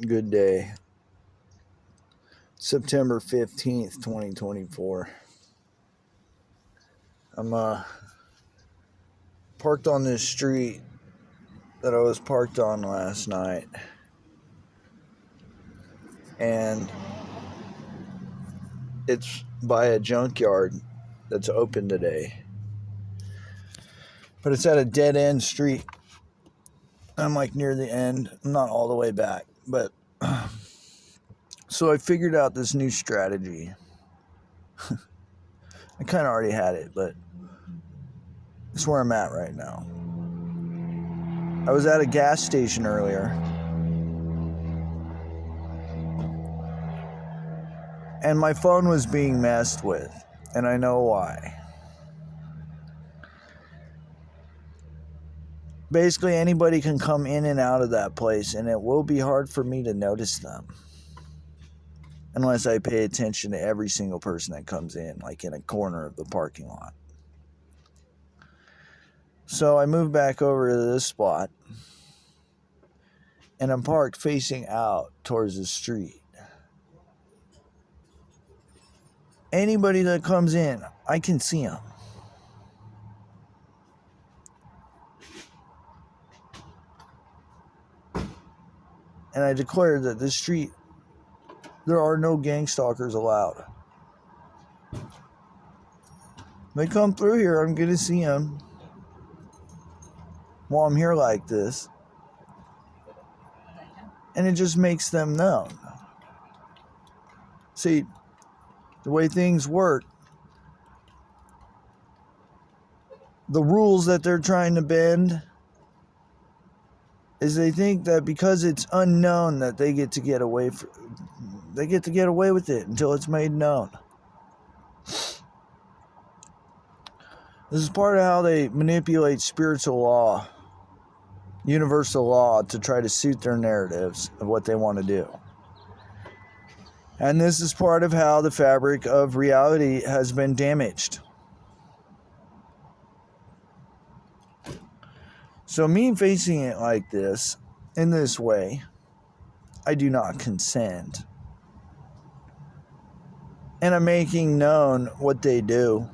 Good day. September 15th, 2024. I'm parked on this street that I was parked on last night. And it's by a junkyard that's open today. But it's at a dead end street. I'm like near the end. I'm not all the way back. But so I figured out this new strategy. I kind of already had it, but it's where I'm at right now. I was at a gas station earlier, and my phone was being messed with, and I know why. Basically, anybody can come in and out of that place, and it will be hard for me to notice them unless I pay attention to every single person that comes in, like in a corner of the parking lot. So I moved back over to this spot, and I'm parked facing out towards the street. Anybody that comes in, I can see them. And I declare that this street, there are no gang stalkers allowed. They come through here, I'm going to see them while I'm here like this. And it just makes them known. See, the way things work, the rules that they're trying to bend is they think that because it's unknown that they get to get away with it until it's made known. This is part of how they manipulate spiritual law, universal law, to try to suit their narratives of what they want to do. And this is part of how the fabric of reality has been damaged. So me facing it like this, in this way, I do not consent. And I'm making known what they do.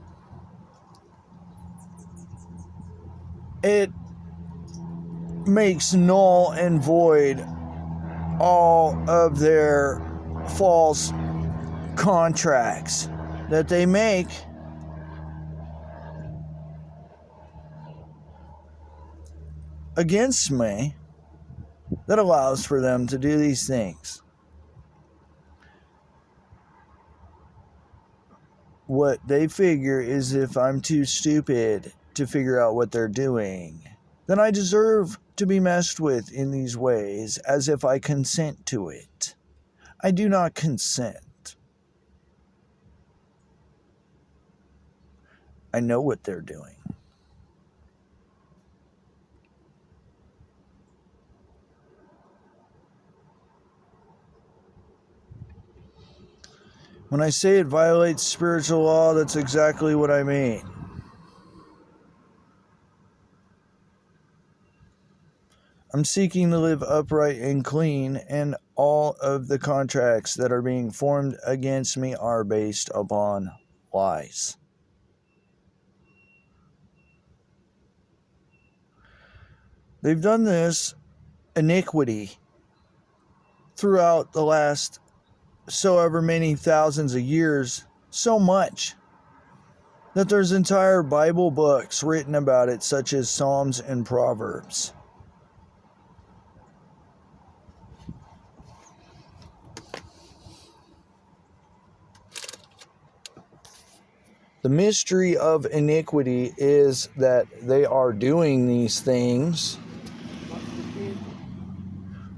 It makes null and void all of their false contracts that they make against me that allows for them to do these things. What they figure is if I'm too stupid to figure out what they're doing, then I deserve to be messed with in these ways as if I consent to it. I do not consent. I know what they're doing. When I say it violates spiritual law, that's exactly what I mean. I'm seeking to live upright and clean, and all of the contracts that are being formed against me are based upon lies. They've done this iniquity throughout the last so ever many thousands of years, so much that there's entire Bible books written about it, such as Psalms and Proverbs. The mystery of iniquity is that they are doing these things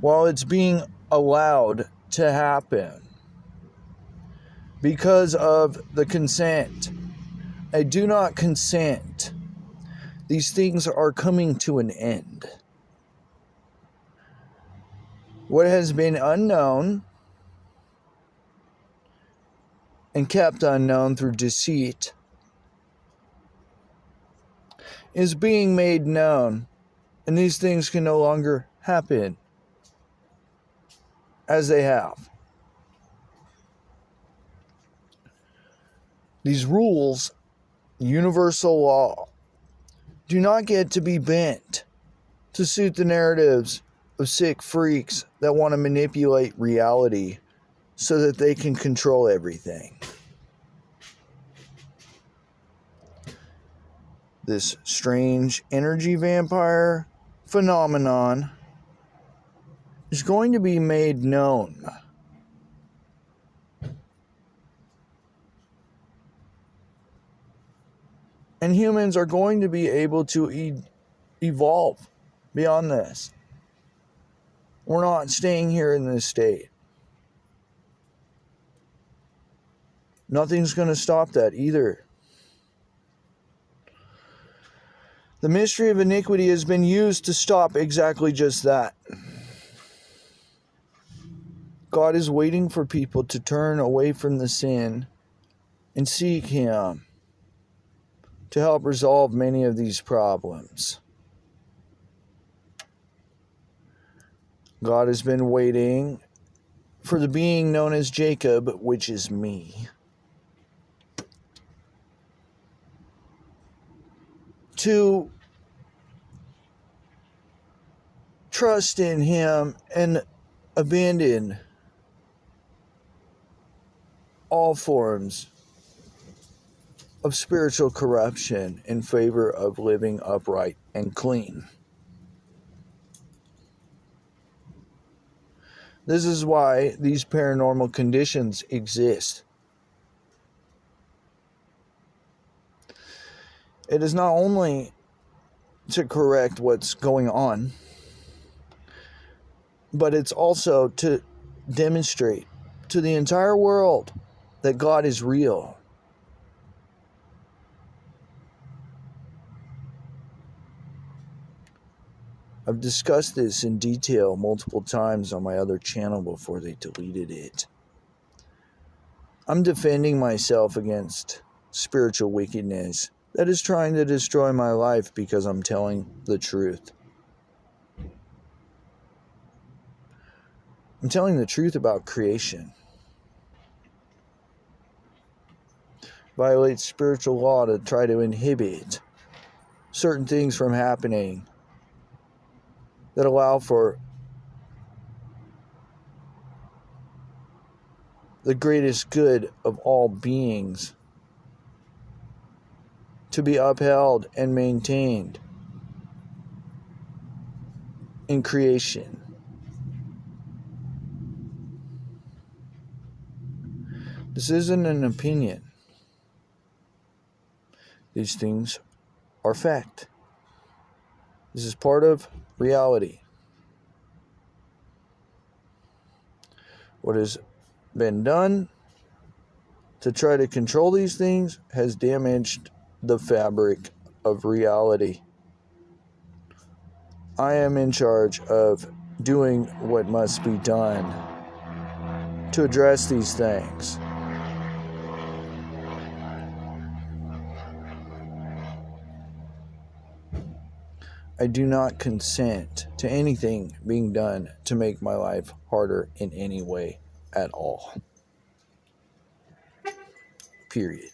while it's being allowed to happen because of the consent. I do not consent. These things are coming to an end. What has been unknown and kept unknown through deceit is being made known, and these things can no longer happen. as they have. These rules, universal law, do not get to be bent to suit the narratives of sick freaks that want to manipulate reality so that they can control everything. This strange energy vampire phenomenon is going to be made known. And humans are going to be able to evolve beyond this. We're not staying here in this state. Nothing's going to stop that either. The mystery of iniquity has been used to stop exactly just that. God is waiting for people to turn away from the sin and seek Him to help resolve many of these problems. God has been waiting for the being known as Jacob, which is me, to trust in Him and abandon all forms of spiritual corruption in favor of living upright and clean. This is why these paranormal conditions exist. It is not only to correct what's going on, but it's also to demonstrate to the entire world that God is real. I've discussed this in detail multiple times on my other channel before they deleted it. I'm defending myself against spiritual wickedness that is trying to destroy my life because I'm telling the truth. I'm telling the truth about creation. Violates spiritual law to try to inhibit certain things from happening that allow for the greatest good of all beings to be upheld and maintained in creation. This isn't an opinion. These things are fact. This is part of reality. What has been done to try to control these things has damaged the fabric of reality. I am in charge of doing what must be done to address these things. I do not consent to anything being done to make my life harder in any way at all. Period.